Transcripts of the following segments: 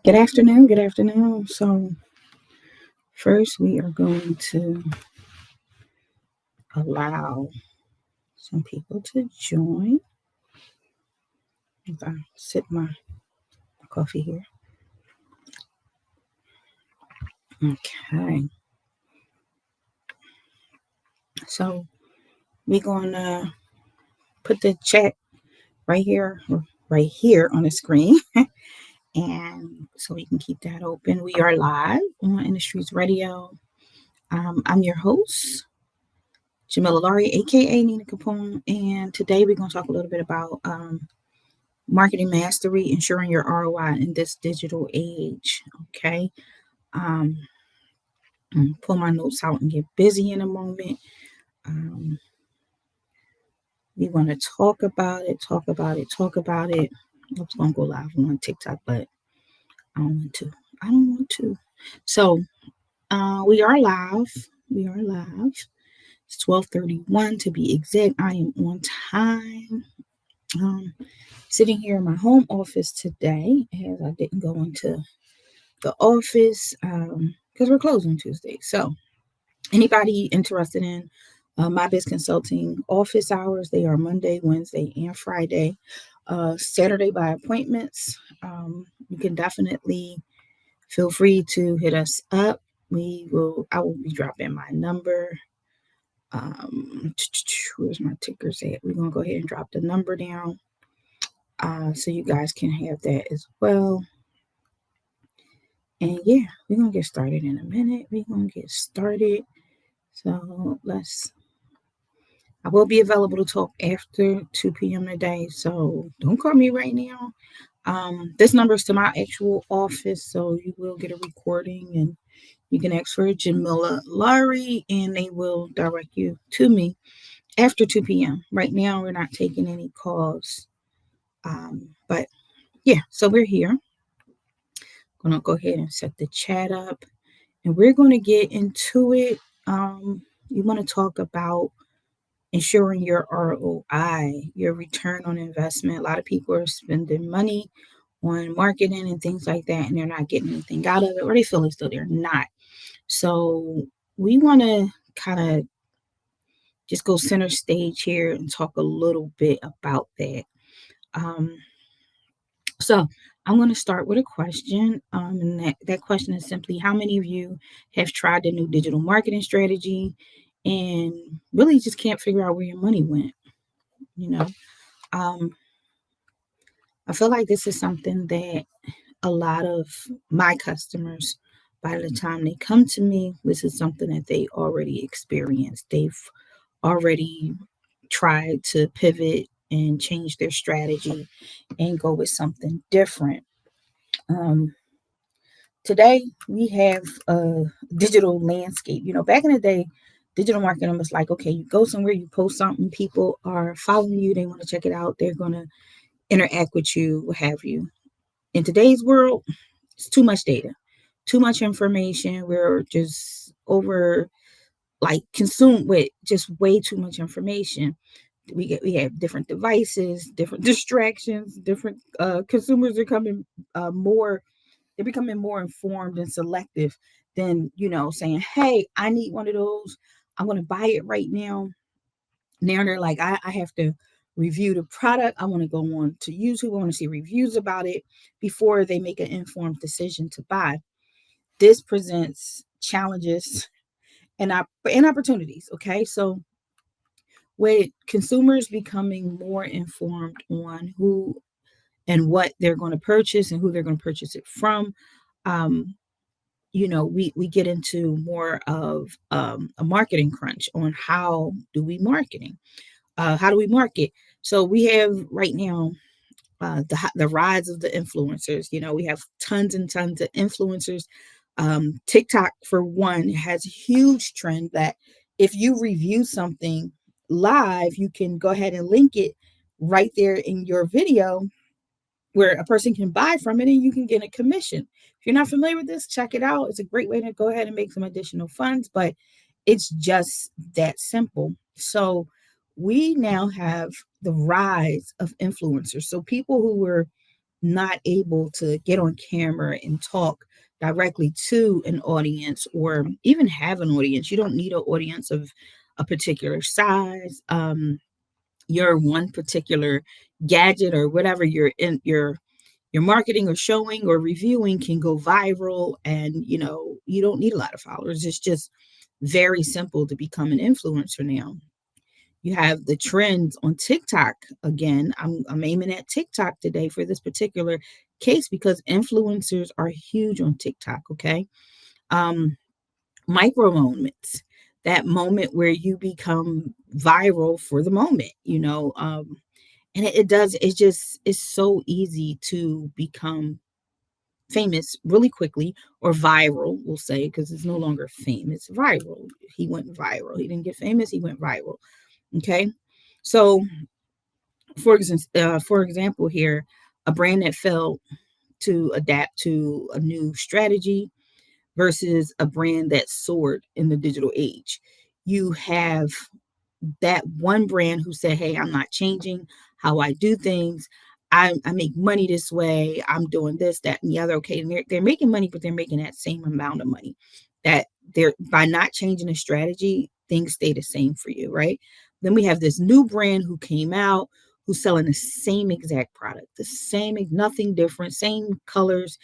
Good afternoon. Good afternoon. So, first, we are going to allow some people to join. As I sip my coffee here. Okay. So, we're going to put the chat right here on the screen. And so we can keep that open. We are live on Industries Radio. I'm your host, Jamila Laurie, aka Nina Capone, and today we're going to talk a little bit about marketing mastery, ensuring your ROI in this digital age. Okay. Um, pull my notes out and get busy in a moment. Um, we want to talk about it. I was going to go live on TikTok, but I don't want to. So we are live. It's 12:31 to be exact. I am on time. Um, Sitting here in my home office today, as I didn't go into the office because we're closed on Tuesday. So, anybody interested in My Biz Consulting office hours, they are Monday, Wednesday, and Friday. Saturday by appointments. You can definitely feel free to hit us up. I will be dropping my number. Where's my tickers at? We're gonna go ahead and drop the number down, so you guys can have that as well. And yeah, we're gonna get started in a minute. So I will be available to talk after 2 p.m. today. So don't call me right now. This number is to my actual office, so you will get a recording and you can ask for Jamila Laurie and they will direct you to me after 2 p.m. Right now, we're not taking any calls. But yeah, so we're here. I'm gonna go ahead and set the chat up and we're gonna get into it. You want to talk about ensuring your ROI, your return on investment. A lot of people are spending money on marketing and things like that, and they're not getting anything out of it, or they feel as though they're not. So we want to kind of just go center stage here and talk a little bit about that. Um, so I'm going to start with a question, and that question is simply: how many of you have tried the new digital marketing strategy and really just can't figure out where your money went? You know, um, I feel like this is something that a lot of my customers, by the time they come to me, this is something that they already experienced. They've already tried to pivot and change their strategy and go with something different. Um, Today, we have a digital landscape. Back in the day, digital marketing was like, okay, you go somewhere, you post something, people are following you, they want to check it out, they're going to interact with you, what have you. In today's world, it's too much data, too much information. We're just consumed with just way too much information. We have different devices, different distractions, different consumers are coming more. They're becoming more informed and selective than saying, "Hey, I need one of those. I'm going to buy it right now." Now they're like, I have to review the product. I want to go on to YouTube. I want to see reviews about it before they make an informed decision to buy. This presents challenges and opportunities. Okay, so with consumers becoming more informed on who and what they're going to purchase and who they're going to purchase it from, um, we get into more of a marketing crunch on how do we market. So we have right now the rise of the influencers. We have tons and tons of influencers. TikTok, for one, has a huge trend that if you review something live, you can go ahead and link it right there in your video where a person can buy from it and you can get a commission. If you're not familiar with this, check it out. It's a great way to go ahead and make some additional funds, but it's just that simple. So we now have the rise of influencers. So people who were not able to get on camera and talk directly to an audience or even have an audience. You don't need an audience of a particular size. Your one particular gadget or whatever you're marketing or showing or reviewing can go viral, and you don't need a lot of followers. It's just very simple to become an influencer now. You have the trends on TikTok. Again, I'm aiming at TikTok today for this particular case because influencers are huge on TikTok. Okay. um Micro moments, that moment where you become viral for the moment, and it's so easy to become famous really quickly, or viral, we'll say, because it's no longer fame, it's viral. He went viral. He didn't get famous, he went viral. Okay. So for example here, a brand that failed to adapt to a new strategy versus a brand that soared in the digital age. You have that one brand who said, "Hey, I'm not changing how I do things. I make money this way. I'm doing this, that, and the other." Okay, and they're making money, but they're making that same amount of money. That they're by not changing the strategy, things stay the same for you, right? Then we have this new brand who came out, who's selling the same exact product, the same, nothing different, same colors,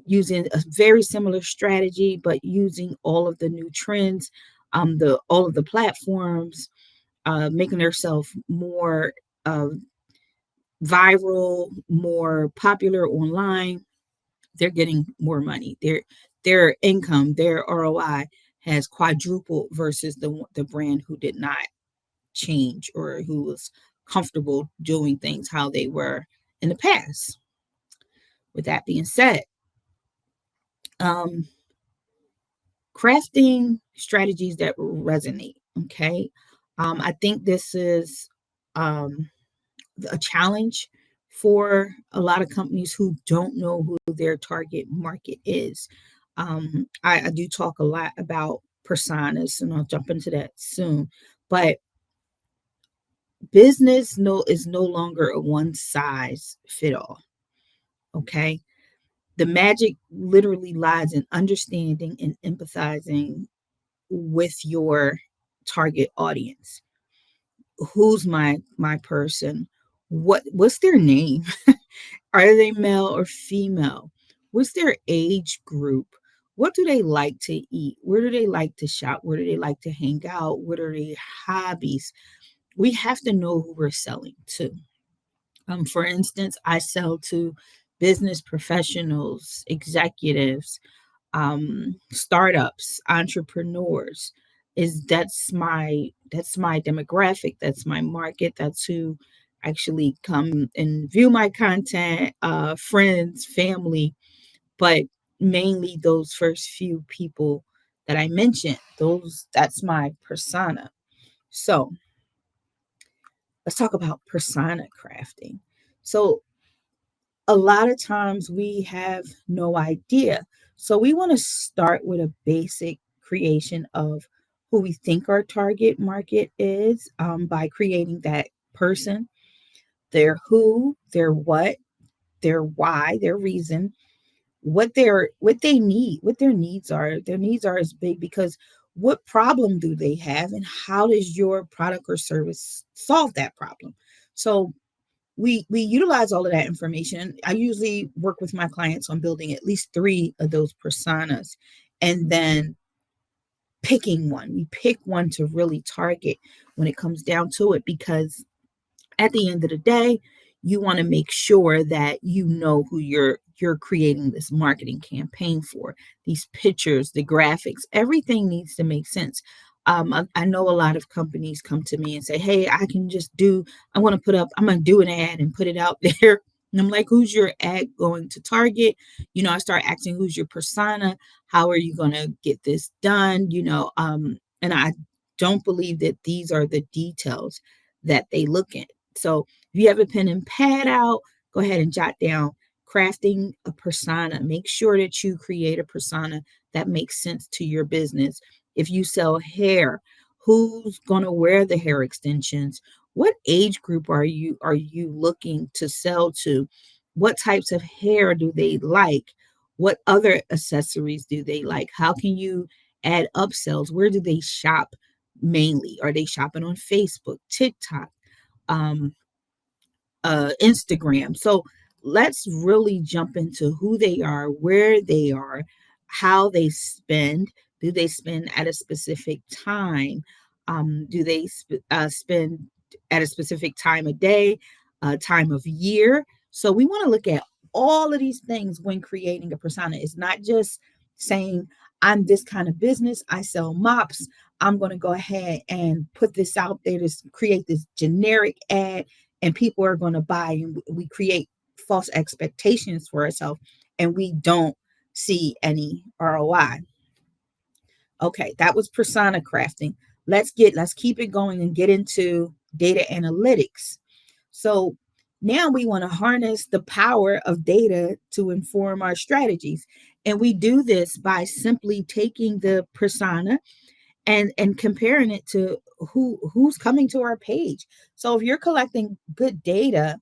using a very similar strategy, but using all of the new trends, the all of the platforms, making themselves more uh, viral, more popular online. They're getting more money. Their income, their ROI has quadrupled versus the brand who did not change or who was comfortable doing things how they were in the past. With that being said, um, crafting strategies that resonate. Okay. I think this is um, a challenge for a lot of companies who don't know who their target market is. I do talk a lot about personas, and I'll jump into that soon. But business is no longer a one size fit all. Okay. The magic literally lies in understanding and empathizing with your target audience. Who's my person? What's their name? Are they male or female? What's their age group? What do they like to eat? Where do they like to shop? Where do they like to hang out? What are their hobbies? We have to know who we're selling to. For instance, I sell to business professionals, executives, startups, entrepreneurs. Is that's my demographic, that's my market, that's who actually come and view my content, friends, family, but mainly those first few people that I mentioned, those that's my persona. So let's talk about persona crafting. So a lot of times we have no idea. So we want to start with a basic creation of who we think our target market is, by creating that person, their who, their what, their why, their reason, what they need, what their needs are. Their needs are as big because what problem do they have, and how does your product or service solve that problem? So we utilize all of that information. I usually work with my clients on building at least three of those personas, and then picking one. We pick one to really target when it comes down to it, because at the end of the day, you want to make sure that you know who you're creating this marketing campaign for. These pictures, the graphics, everything needs to make sense. I know a lot of companies come to me and say, "Hey, I want to put up, I'm going to do an ad and put it out there." And I'm like, "Who's your ad going to target?" I start asking, "Who's your persona? How are you going to get this done?" And I don't believe that these are the details that they look at. So if you have a pen and pad out, go ahead and jot down crafting a persona. Make sure that you create a persona that makes sense to your business. If you sell hair, who's going to wear the hair extensions? What age group are you looking to sell to? What types of hair do they like? What other accessories do they like? How can you add upsells? Where do they shop mainly? Are they shopping on Facebook, TikTok, um, Instagram? So let's really jump into who they are, where they are, how they spend. Do they spend at a specific time? Do they spend at a specific time of day, time of year? So we want to look at all of these things when creating a persona. It's not just saying, I'm this kind of business, I sell mops. I'm going to go ahead and put this out there to create this generic ad, and people are going to buy, and we create false expectations for ourselves, and we don't see any ROI. Okay, that was persona crafting. Let's keep it going and get into data analytics. So now we want to harness the power of data to inform our strategies. And we do this by simply taking the persona and comparing it to who's coming to our page. So if you're collecting good data,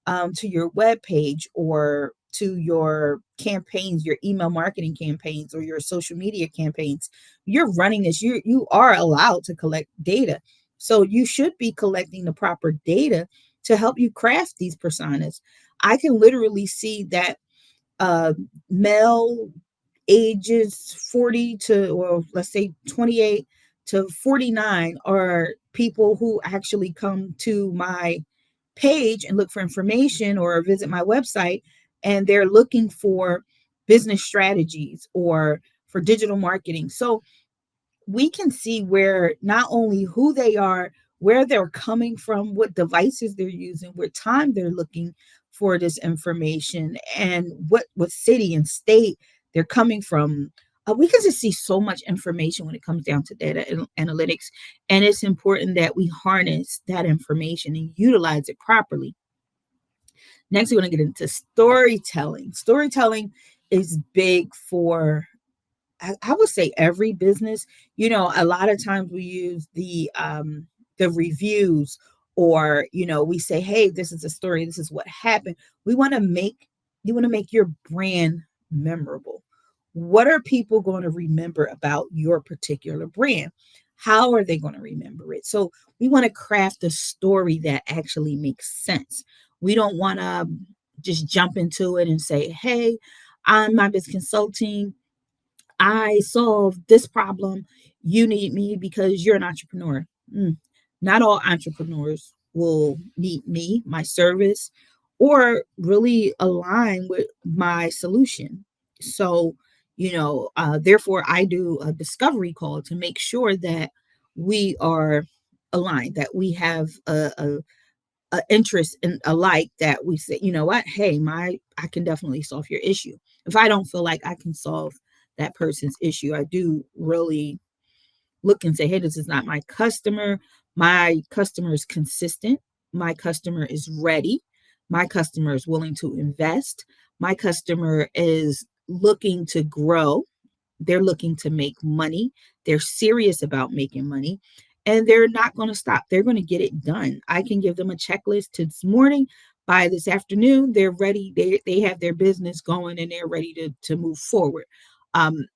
to your web page, or to your campaigns, your email marketing campaigns, or your social media campaigns, you're running this, you are allowed to collect data. So you should be collecting the proper data to help you craft these personas. I can literally see that uh, male ages 40 to, well, let's say 28 to 49 are people who actually come to my page and look for information or visit my website, and they're looking for business strategies or for digital marketing. So we can see where not only who they are, where they're coming from, what devices they're using, what time they're looking for this information, and what city and state they're coming from. We can just see so much information when it comes down to data analytics, and it's important that we harness that information and utilize it properly. Next, we want to get into storytelling. Storytelling is big for, I would say, every business. A lot of times we use the reviews, or we say, hey, this is a story, this is what happened. We want to make you want to make your brand memorable. What are people going to remember about your particular brand? How are they going to remember it? So we want to craft a story that actually makes sense. We don't want to just jump into it and say, hey, I'm My Biz Consulting, I solve this problem. You need me because you're an entrepreneur. Not all entrepreneurs will need me, my service, or really align with my solution. So, therefore, I do a discovery call to make sure that we are aligned, that we have a interest in alike, that we say, you know what, hey, I can definitely solve your issue. If I don't feel like I can solve that person's issue, I do really look and say, hey, this is not my customer. My customer is consistent. My customer is ready. My customer is willing to invest. My customer is looking to grow. They're looking to make money. They're serious about making money, and they're not going to stop. They're going to get it done. I can give them a checklist to this morning. By this afternoon, they're ready. They have their business going, and they're ready to move forward. Um,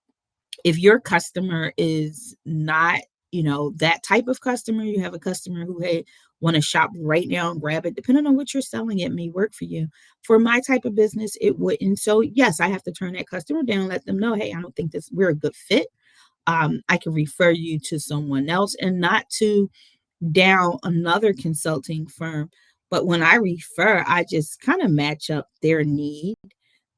if your customer is not, that type of customer, you have a customer who, hey, want to shop right now and grab it, depending on what you're selling, it may work for you. For my type of business, it wouldn't. So yes, I have to turn that customer down, let them know, hey, I don't think we're a good fit. I can refer you to someone else, and not to down another consulting firm. But when I refer, I just kind of match up their need,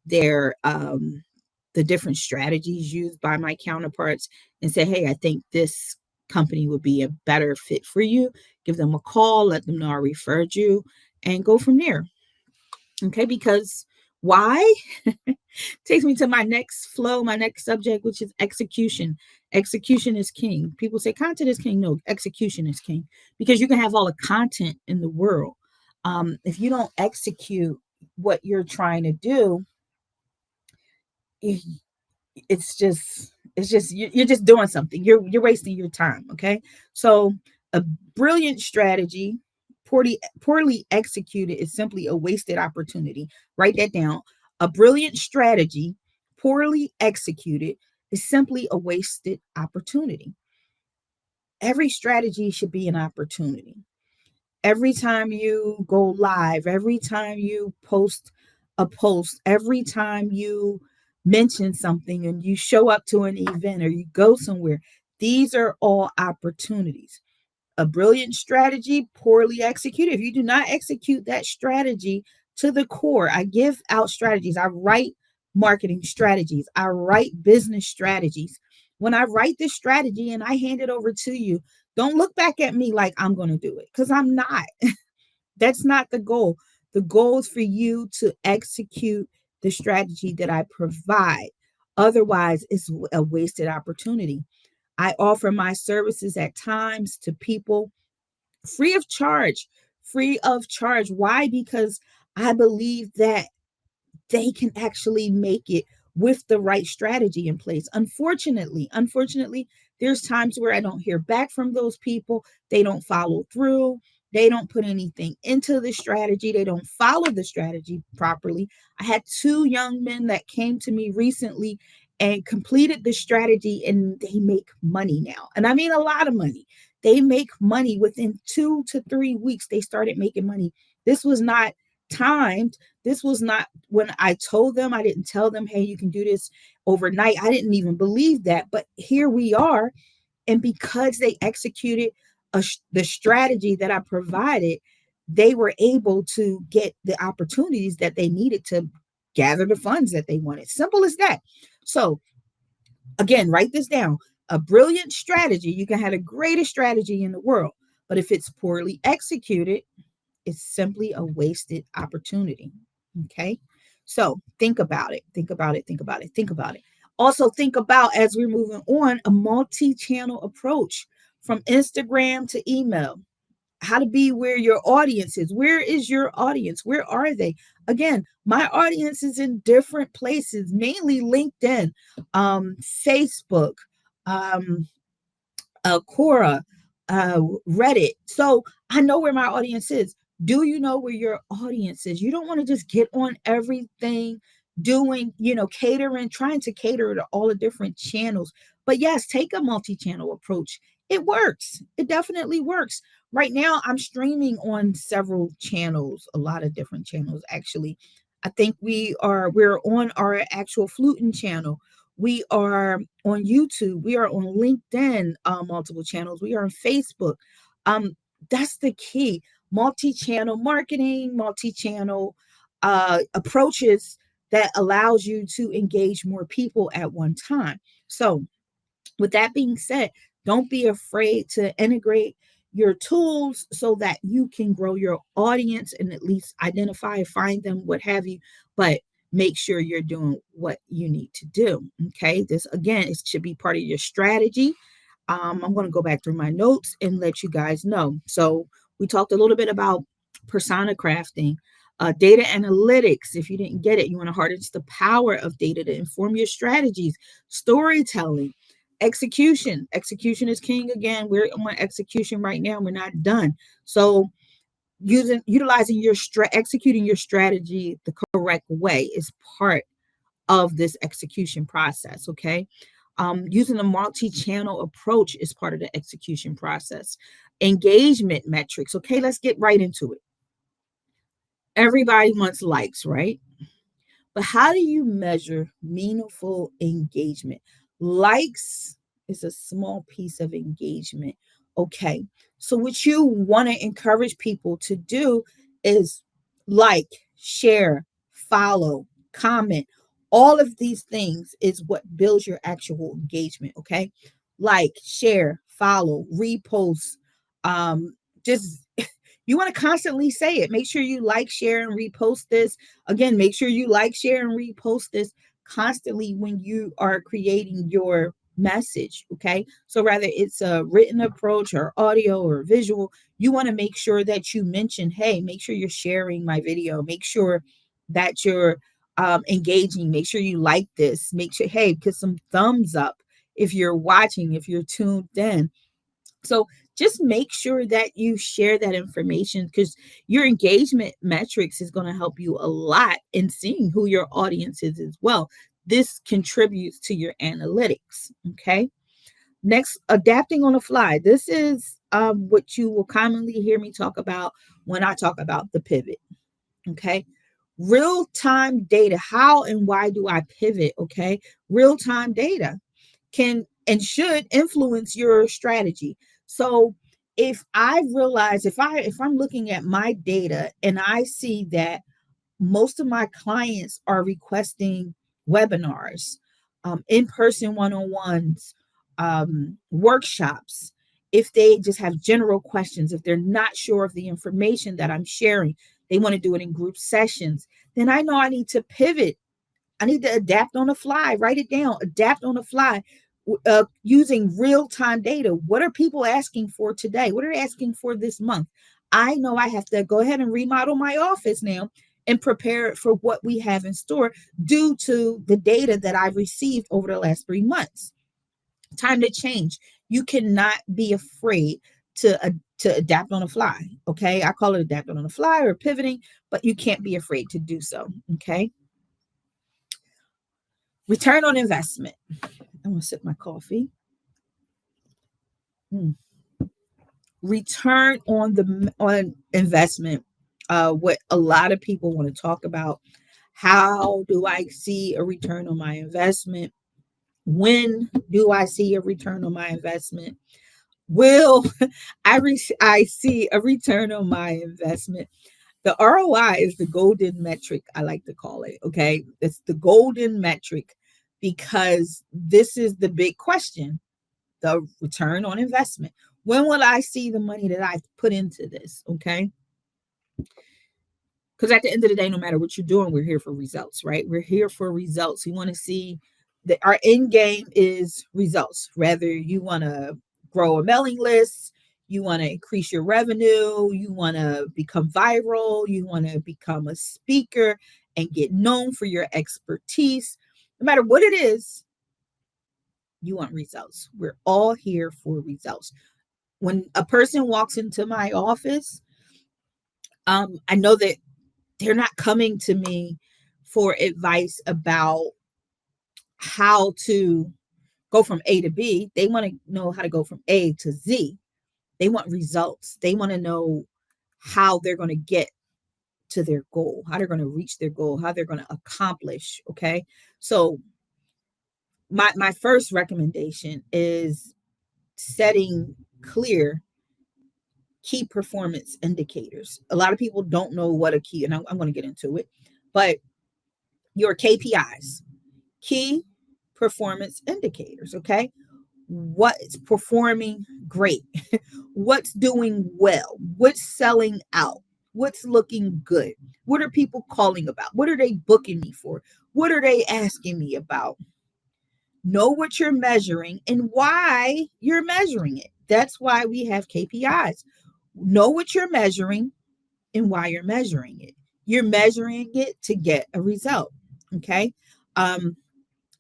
their the different strategies used by my counterparts, and say, hey, I think this company would be a better fit for you. Give them a call, let them know I referred you, and go from there. Okay, because why? Takes me to my next flow, my next subject, which is execution. Execution is king. People say content is king. No, execution is king, because you can have all the content in the world. If you don't execute what you're trying to do, it's just you're just doing something. You're wasting your time. Okay, so a brilliant strategy, poorly executed is simply a wasted opportunity. Write that down. A brilliant strategy, poorly executed, is simply a wasted opportunity. Every strategy should be an opportunity. Every time you go live, every time you post a post, every time you mention something and you show up to an event or you go somewhere, these are all opportunities. A brilliant strategy, poorly executed. If you do not execute that strategy to the core, I give out strategies. I write marketing strategies. I write business strategies. When I write this strategy and I hand it over to you, don't look back at me like I'm going to do it because I'm not. That's not the goal. The goal is for you to execute the strategy that I provide. Otherwise, it's a wasted opportunity. I offer my services at times to people free of charge. Free of charge. Why? Because I believe that they can actually make it with the right strategy in place. Unfortunately, there's times where I don't hear back from those people. They don't follow through. They don't put anything into the strategy. They don't follow the strategy properly. I had two young men that came to me recently and completed the strategy, and they make money now. And I mean a lot of money. They make money within 2 to 3 weeks. They started making money. This was not timed. This was not when I told them. I didn't tell them, hey, you can do this overnight. I didn't even believe that. But here we are. And because they executed the strategy that I provided, they were able to get the opportunities that they needed to gather the funds that they wanted. Simple as that. So, again, write this down. A brilliant strategy, you can have the greatest strategy in the world. But if it's poorly executed, it's simply a wasted opportunity. Okay. So think about it. Think about it. Think about it. Think about it. Also, think about, as we're moving on, a multi channel approach from Instagram to email. How to be where your audience is. Where is your audience? Where are they? Again, my audience is in different places, mainly LinkedIn, Facebook, um, Quora, Reddit. So I know where my audience is. Do you know where your audience is? You don't want to just get on everything, doing, catering, trying to cater to all the different channels. But yes, take a multi channel approach. It works. It definitely works. Right now, I'm streaming on several channels, a lot of different channels, actually. I think we're on our actual fluting channel. We are on YouTube. We are on LinkedIn, multiple channels. We are on Facebook. That's the key. Multi-channel marketing, multi-channel approaches that allows you to engage more people at one time. So with that being said, don't be afraid to integrate your tools so that you can grow your audience and at least identify, find them, what have you. But make sure you're doing what you need to do. Okay. This, again, it should be part of your strategy. I'm going to go back through my notes and let you guys know. So we talked a little bit about persona crafting, data analytics. If you didn't get it, you want to harness the power of data to inform your strategies, storytelling, execution. Execution is king again. We're on execution right now. We're not done. So utilizing executing your strategy the correct way is part of this execution process. Okay. Using a multi-channel approach is part of the execution process. Engagement metrics. Okay, let's get right into it. Everybody wants likes, right? But how do you measure meaningful engagement? Likes is a small piece of engagement. Okay. So, what you want to encourage people to do is like, share, follow, comment. All of these things is what builds your actual engagement. Okay. Like, share, follow, repost. Just you want to constantly say it. Make sure you like, share, and repost this. Again, make sure you like, share, and repost this constantly when you are creating your message. Okay. So whether it's a written approach or audio or visual, you want to make sure that you mention, hey, make sure you're sharing my video. Make sure that you're engaging. Make sure you like this. Make sure, hey, put some thumbs up if you're watching, if you're tuned in. So just make sure that you share that information, because your engagement metrics is going to help you a lot in seeing who your audience is as well. This contributes to your analytics. Okay. Next, adapting on the fly. This is what you will commonly hear me talk about when I talk about the pivot. Okay. Real time data. How and why do I pivot? Okay. Real time data can and should influence your strategy. So if I realize, if I'm looking at my data and I see that most of my clients are requesting webinars, in-person one-on-ones, workshops, if they just have general questions, if they're not sure of the information that I'm sharing, they want to do it in group sessions, then I know I need to pivot. I need to adapt on the fly, write it down, adapt on the fly, using real time data. What are people asking for today? What are they asking for this month? I know I have to go ahead and remodel my office now and prepare it for what we have in store due to the data that I've received over the last 3 months. Time to change. You cannot be afraid to adapt on the fly. Okay. I call it adapting on the fly or pivoting, but you can't be afraid to do so. Okay. Return on investment. I'm going to sip my coffee. Return on investment. What a lot of people want to talk about. How do I see a return on my investment? When do I see a return on my investment? Will I see a return on my investment? The ROI is the golden metric, I like to call it. Okay. It's the golden metric because this is the big question, the return on investment. When will I see the money that I put into this? Okay. Because at the end of the day, no matter what you're doing, we're here for results, right? We're here for results. We want to see that our end game is results. Whether you want to grow a mailing list, you want to increase your revenue, you want to become viral, you want to become a speaker and get known for your expertise. No matter what it is, you want results. We're all here for results. When a person walks into my office, I know that they're not coming to me for advice about how to go from A to B. They want to know how to go from A to Z. They want results. They want to know how they're going to get to their goal, how they're going to reach their goal, how they're going to accomplish. Okay. So my first recommendation is setting clear key performance indicators. A lot of people don't know what a key, and I'm going to get into it, but your KPIs, key performance indicators. Okay. What's performing great? What's doing well? What's selling out? What's looking good? What are people calling about? What are they booking me for? What are they asking me about? Know what you're measuring and why you're measuring it. That's why we have KPIs. Know what you're measuring and why you're measuring it. You're measuring it to get a result. Okay.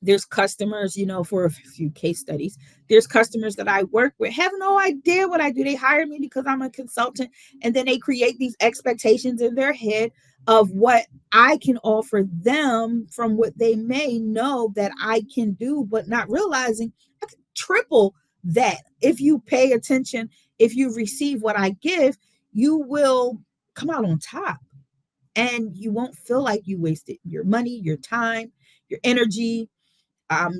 There's customers, for a few case studies, there's customers that I work with have no idea what I do. They hire me because I'm a consultant, and then they create these expectations in their head of what I can offer them from what they may know that I can do, but not realizing I can triple that. If you pay attention, if you receive what I give, you will come out on top, and you won't feel like you wasted your money, your time, your energy.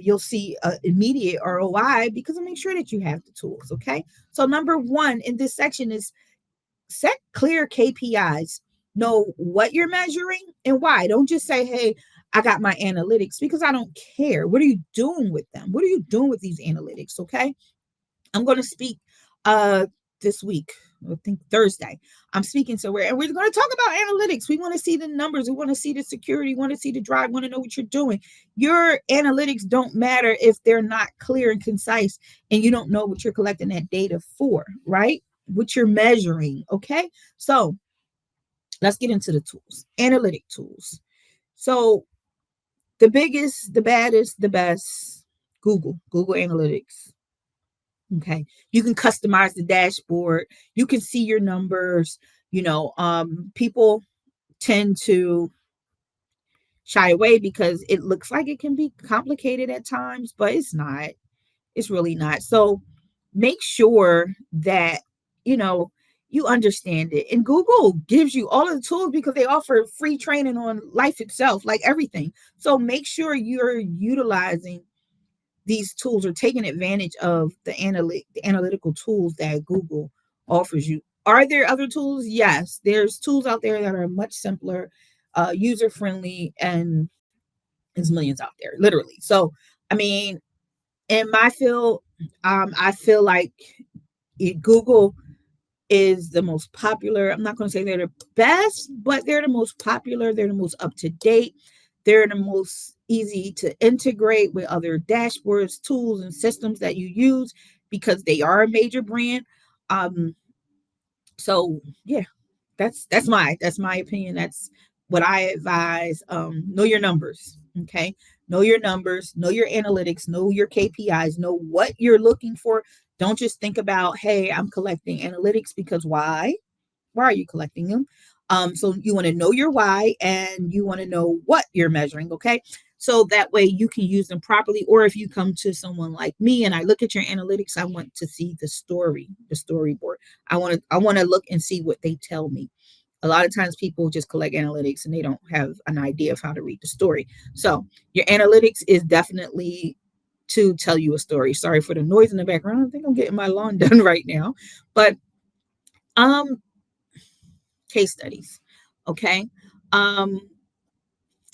You'll see immediate ROI because I make sure that you have the tools. Okay. So number one in this section is set clear KPIs. Know what you're measuring and why. Don't just say, hey, I got my analytics, because I don't care. What are you doing with them? What are you doing with these analytics? Okay. I'm going to speak this week. I think Thursday. I'm speaking somewhere, and we're going to talk about analytics. We want to see the numbers. We want to see the security. We want to see the drive. We want to know what you're doing. Your analytics don't matter if they're not clear and concise, and you don't know what you're collecting that data for, right? What you're measuring. Okay. So let's get into the tools, analytic tools. So the biggest, the baddest, the best, Google Analytics. Okay. You can customize the dashboard. You can see your numbers. People tend to shy away because it looks like it can be complicated at times, but it's not. It's really not. So make sure that, you know, you understand it. And Google gives you all of the tools because they offer free training on life itself, like everything. So make sure you're utilizing these tools or taking advantage of the analytical tools that Google offers you. Are there other tools? Yes, there's tools out there that are much simpler, user friendly, and there's millions out there, literally. So, I mean, in my field, I feel like Google is the most popular. I'm not going to say they're the best, but they're the most popular. They're the most up to date. They're the most easy to integrate with other dashboards, tools, and systems that you use because they are a major brand. Um, so yeah, that's my opinion. That's what I advise. Know your numbers. Okay. Know your numbers, know your analytics, know your KPIs, know what you're looking for. Don't just think about, hey, I'm collecting analytics because why? Why are you collecting them? So you want to know your why and you want to know what you're measuring, okay? So that way you can use them properly. Or if you come to someone like me and I look at your analytics, I want to see the storyboard. I want to look and see what they tell me. A lot of times people just collect analytics and they don't have an idea of how to read the story. So your analytics is definitely to tell you a story. Sorry for the noise in the background. I think I'm getting my lawn done right now. But um case studies. Okay. Um,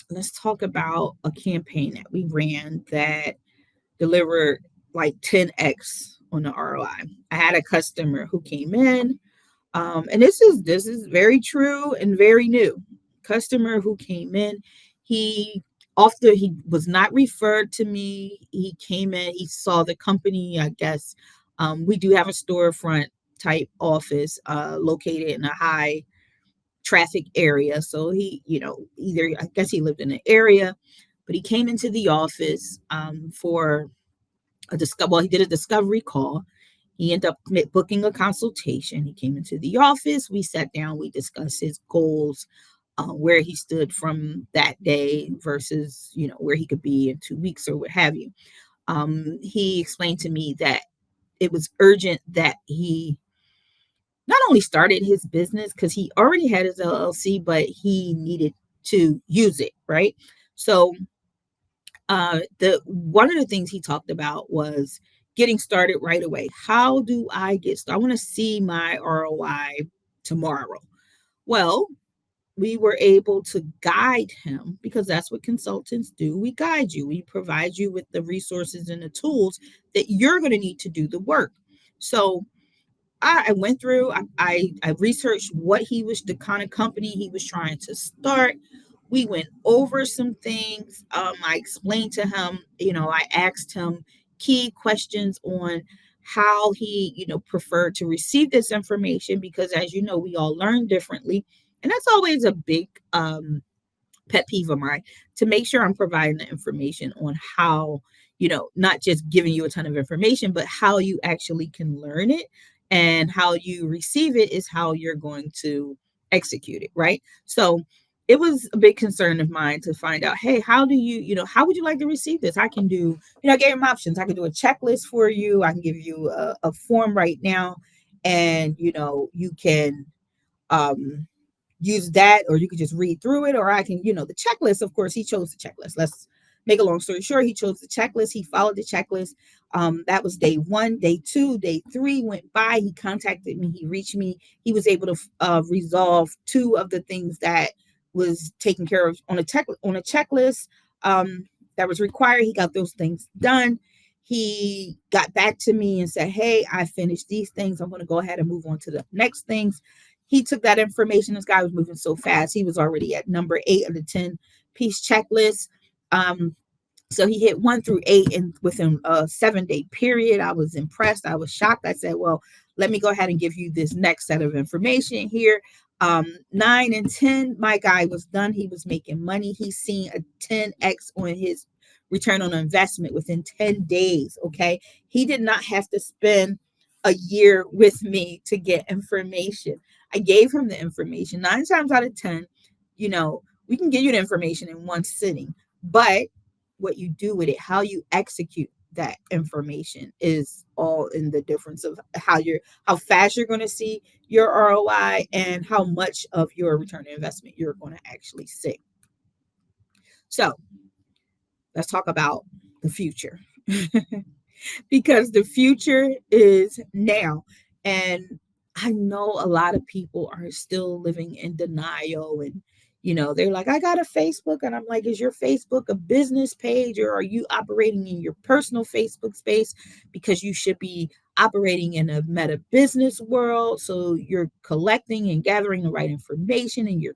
let's talk about a campaign that we ran that delivered like 10x on the ROI. I had a customer who came in, and this is very true and very new. Customer who came in, he after he was not referred to me, he came in, he saw the company, I guess. We do have a storefront type office located in a high traffic area. So he, either I guess he lived in the area, but he came into the office for a discover. Well, he did a discovery call. He ended up booking a consultation. He came into the office. We sat down. We discussed his goals, where he stood from that day versus where he could be in 2 weeks or what have you. He explained to me that it was urgent that he not only started his business because he already had his LLC, but he needed to use it, right? So the one of the things he talked about was getting started right away. How do I get started? I want to see my ROI tomorrow. Well, we were able to guide him because that's what consultants do. We guide you. We provide you with the resources and the tools that you're going to need to do the work. So I went through, I researched what he was, the kind of company he was trying to start. We went over some things. I explained to him, I asked him key questions on how he, preferred to receive this information because as you know, we all learn differently. And that's always a big pet peeve of mine to make sure I'm providing the information on how, not just giving you a ton of information, but how you actually can learn it and how you receive it is how you're going to execute it, right? So it was a big concern of mine to find out, hey, how do you, how would you like to receive this? I can do, I gave him options. I can do a checklist for you. I can give you a form right now. And, you can, um, use that, or you could just read through it, or I can, the checklist. Of course, he chose the checklist. Let's make a long story short. He chose the checklist. He followed the checklist. That was day one. Day two, day three went by. He contacted me. He reached me. He was able to resolve two of the things that was taken care of on a checklist that was required. He got those things done. He got back to me and said, hey, I finished these things. I'm going to go ahead and move on to the next things. He took that information. This guy was moving so fast. He was already at number 8 of the 10-piece checklist. So he hit 1 through 8 and within a 7-day period. I was impressed. I was shocked. I said, well, let me go ahead and give you this next set of information here. 9 and 10, my guy was done. He was making money. He's seen a 10x on his return on investment within 10 days. Okay. He did not have to spend a year with me to get information. I gave him the information. 9 times out of 10, we can give you the information in one sitting, but what you do with it, how you execute that information is all in the difference of how fast you're going to see your ROI and how much of your return on investment you're going to actually see. So let's talk about the future. Because the future is now. And I know a lot of people are still living in denial, and they're like, I got a Facebook, and I'm like, is your Facebook a business page, or are you operating in your personal Facebook space? Because you should be operating in a meta business world, so you're collecting and gathering the right information, and you're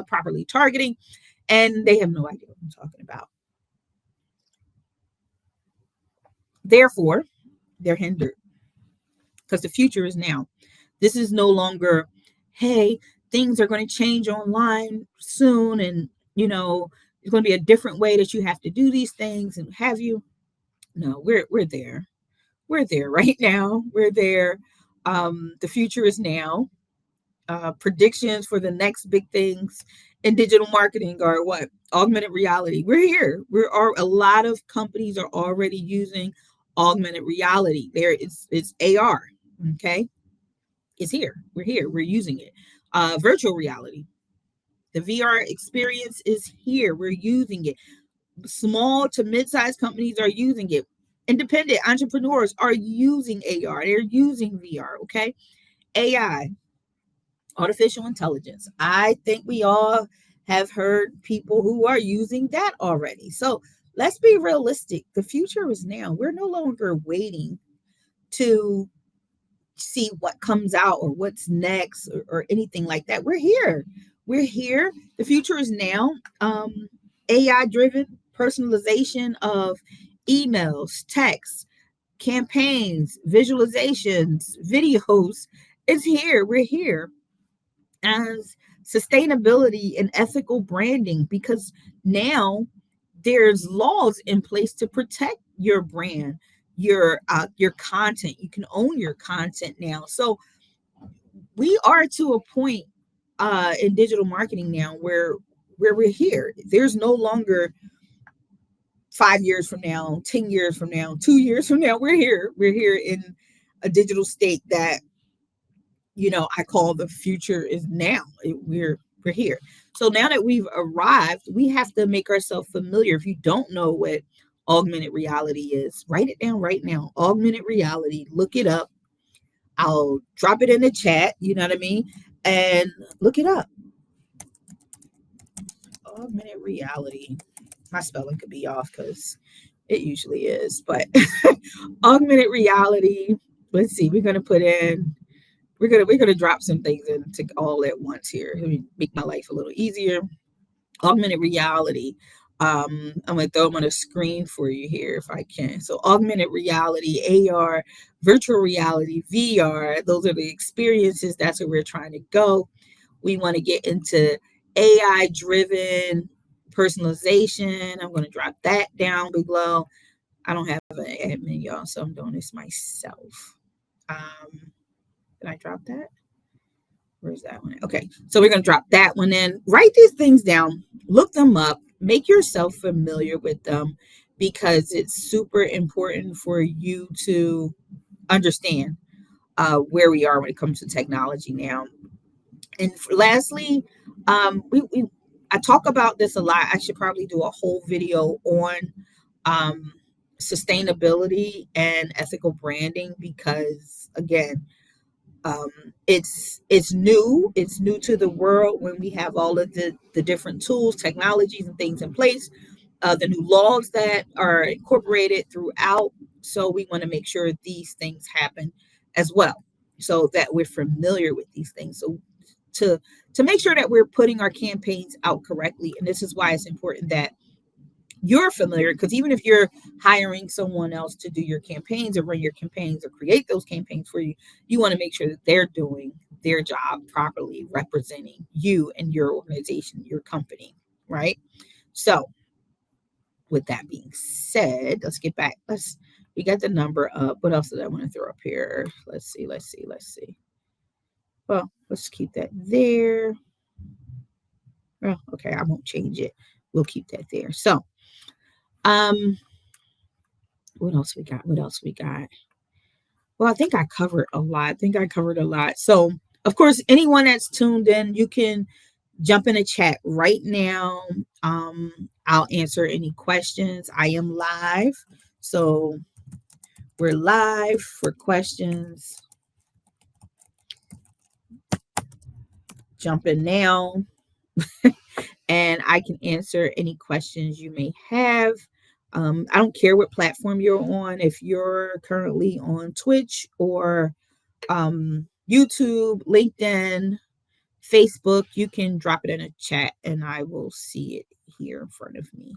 properly targeting. And they have no idea what I'm talking about. Therefore, they're hindered because the future is now. This is no longer, hey, things are going to change online soon, and it's going to be a different way that you have to do these things and have you. No, we're there. We're there right now. We're there. The future is now. Predictions for the next big things in digital marketing are what? Augmented reality. We're here. A lot of companies are already using augmented reality. It's AR. Okay. It's here. We're here. We're using it. Virtual reality. The VR experience is here. We're using it. Small to mid-sized companies are using it. Independent entrepreneurs are using AR. They're using VR. Okay. AI, artificial intelligence. I think we all have heard people who are using that already. So let's be realistic. The future is now. We're no longer waiting to see what comes out or what's next or anything like that. We're here. We're here. The future is now. AI driven personalization of emails, texts, campaigns, visualizations, videos. It's here. We're here. As sustainability and ethical branding, because now there's laws in place to protect your brand, your content. You can own your content now. So we are to a point in digital marketing now where we're here. There's no longer 5 years from now, 10 years from now, 2 years from now. We're here. We're here in a digital state that I call the future is now. We're here. So now that we've arrived, we have to make ourselves familiar. If you don't know what augmented reality is, write it down right now. Augmented reality, look it up. I'll drop it in the chat, you know what I mean? And look it up. Augmented reality. My spelling could be off because it usually is, but augmented reality. Let's see, we're gonna drop some things into all at once here. Let me make my life a little easier. Augmented reality. I'm gonna throw them on a screen for you here if I can. So augmented reality, AR, virtual reality, VR, those are the experiences. That's where we're trying to go. We want to get into AI driven personalization. I'm going to drop that down below. I don't have an admin, y'all, so I'm doing this myself. Did I drop that? Where's that one? Okay, so we're going to drop that one in. Write these things down, look them up, make yourself familiar with them, because it's super important for you to understand where we are when it comes to technology now. And lastly, I talk about this a lot. I should probably do a whole video on sustainability and ethical branding, because again, it's new. It's new to the world when we have all of the different tools, technologies, and things in place. The new laws that are incorporated throughout. So we want to make sure these things happen as well, so that we're familiar with these things. So to make sure that we're putting our campaigns out correctly. And this is why it's important that you're familiar, because even if you're hiring someone else to do your campaigns or run your campaigns or create those campaigns for you, you want to make sure that they're doing their job properly, representing you and your organization, your company, right? So with that being said, let's get back. We got the number up. What else did I want to throw up here? Let's see. Well, let's keep that there. Well, okay, I won't change it. We'll keep that there. So, um, what else we got? What else we got? Well, I think I covered a lot. I think I covered a lot. So, of course, anyone that's tuned in, you can jump in a chat right now. I'll answer any questions. I am live. So, we're live for questions. Jump in now, and I can answer any questions you may have. I don't care what platform you're on. If you're currently on Twitch or YouTube, LinkedIn, Facebook, you can drop it in a chat and I will see it here in front of me.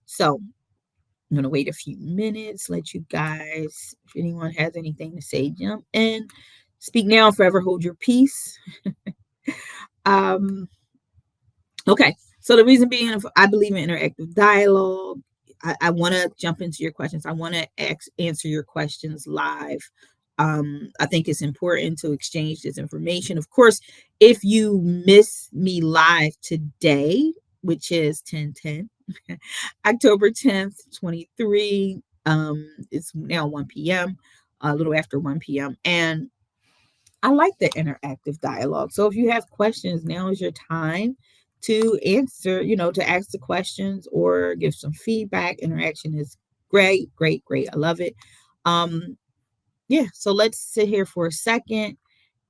So I'm going to wait a few minutes, let you guys, if anyone has anything to say, jump in. Speak now, forever hold your peace. Okay, so the reason being, I believe in interactive dialogue. I want to jump into your questions. I want to answer your questions live. I think it's important to exchange this information. Of course, if you miss me live today, which is 10/10, October 10th, 23, it's now 1 p.m., a little after 1 p.m., and I like the interactive dialogue. So if you have questions, now is your time to answer, to ask the questions or give some feedback. Interaction is great, great, great. I love it. Yeah, so let's sit here for a second.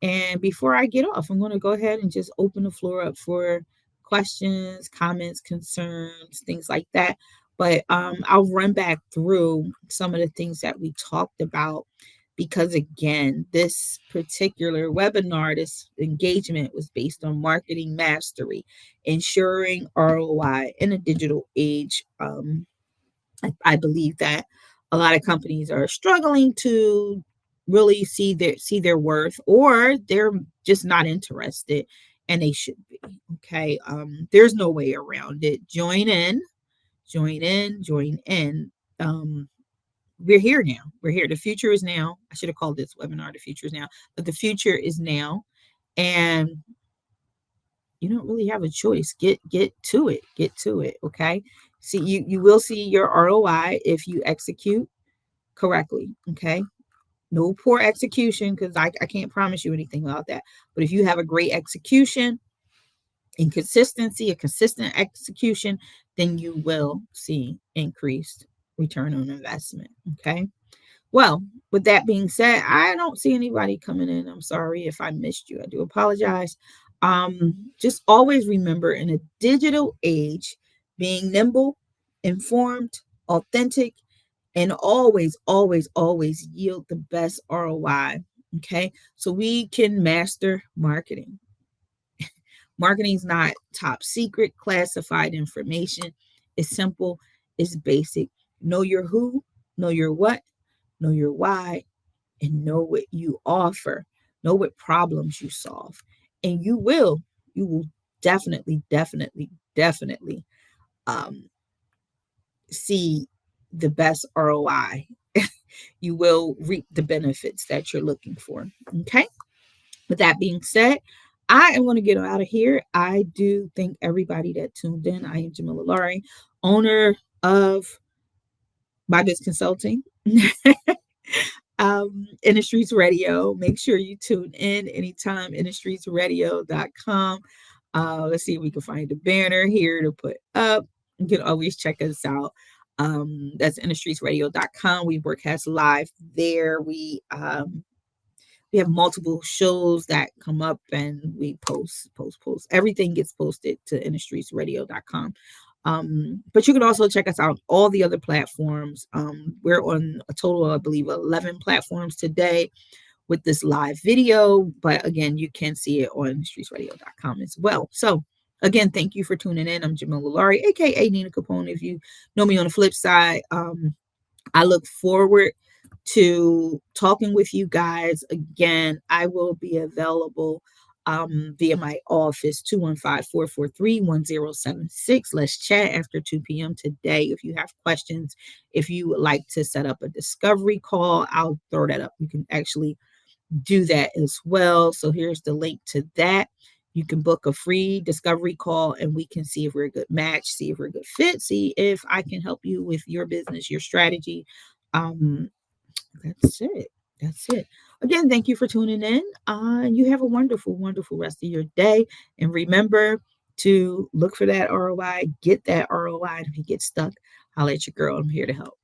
And before I get off, I'm going to go ahead and just open the floor up for questions, comments, concerns, things like that. But I'll run back through some of the things that we talked about because, again, this particular webinar, this engagement was based on marketing mastery, ensuring ROI in a digital age. I believe that a lot of companies are struggling to really see their worth, or they're just not interested, and they should be. Okay, there's no way around it. Join in. Um, we're here now. We're here. The future is now. I should have called this webinar "The Future is Now," but the future is now, and you don't really have a choice. Get to it. Get to it. Okay. See, you will see your ROI if you execute correctly. Okay. No poor execution, because I can't promise you anything about that. But if you have a great execution and consistency, a consistent execution, then you will see increased return on investment. Okay. Well, with that being said, I don't see anybody coming in. I'm sorry if I missed you. I do apologize. Just always remember, in a digital age, being nimble, informed, authentic, and always, always, always yield the best ROI. Okay. So we can master marketing. Marketing is not top secret, classified information. It's simple, it's basic. Know your who, know your what, know your why, and know what you offer. Know what problems you solve. And you will definitely um, see the best ROI. You will reap the benefits that you're looking for. Okay. With that being said, I am going to get out of here. I do thank everybody that tuned in. I am Jamila Laurie, owner of My Biz Consulting. Industries Radio. Make sure you tune in anytime, industriesradio.com. Let's see if we can find a banner here to put up. You can always check us out. That's industriesradio.com. We broadcast live there. We have multiple shows that come up, and we post. Everything gets posted to industriesradio.com. But you can also check us out on all the other platforms. We're on a total, I believe, 11 platforms today with this live video. But again, you can see it on industriesradio.com as well. So again, thank you for tuning in. I'm Jamila Laurie, aka Nina Capone. If you know me on the flip side, I look forward to talking with you guys again. I will be available via my office, 215-443-1076. Let's chat after 2 p.m. today. If you have questions, if you would like to set up a discovery call, I'll throw that up. You can actually do that as well. So here's the link to that. You can book a free discovery call and we can see if we're a good match, see if we're a good fit, see if I can help you with your business, your strategy. That's it. That's it. Again, thank you for tuning in. You have a wonderful, wonderful rest of your day. And remember to look for that ROI, get that ROI. And if you get stuck, I'll let your girl. I'm here to help.